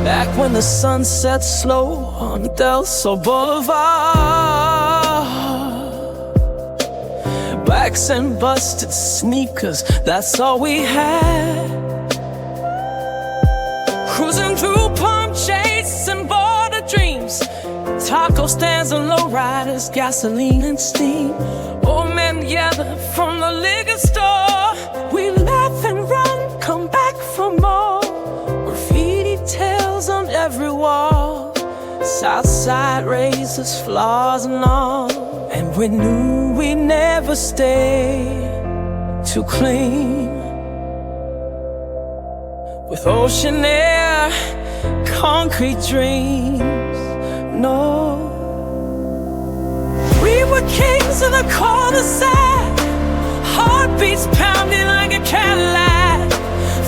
Back when the sun set slow on Del Sol Boulevard. Blacks and busted sneakers, that's all we had. Cruising through palm shades and border dreams, taco stands and lowriders, gasoline and steam. Old men gather from the liquor store. We laugh and run, come back for more. Graffiti tales on every wall. Southside razors, flaws and all. And we knew we'd never stay too clean. With ocean air, concrete dreams, no. We were kings of the cul-de-sac, heartbeats pounding like a Cadillac.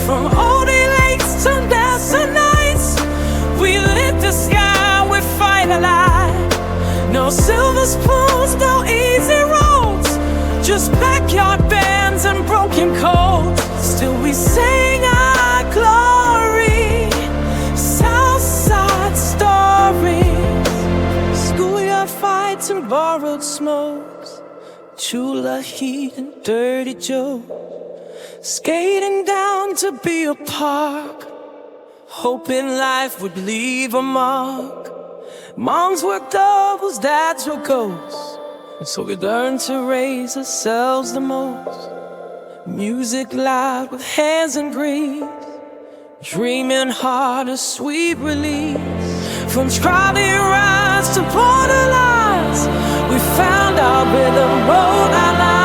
From oldie lakes to desert nights, we lit the sky with firelight. No silver spoons, no easy roads, just backyard bands and broken codes. Still we sing our glory, Southside stories. Schoolyard fights and borrowed smokes, Chula heat and dirty Joe. Skating down to Beer Park, hoping life would leave a mark. Moms work doubles, dads were ghosts, and so we learned to raise ourselves the most. Music loud with hands and breathe, dreaming hard a sweet release. From trolley rides to borderlines, we found our rhythm, wrote our lives.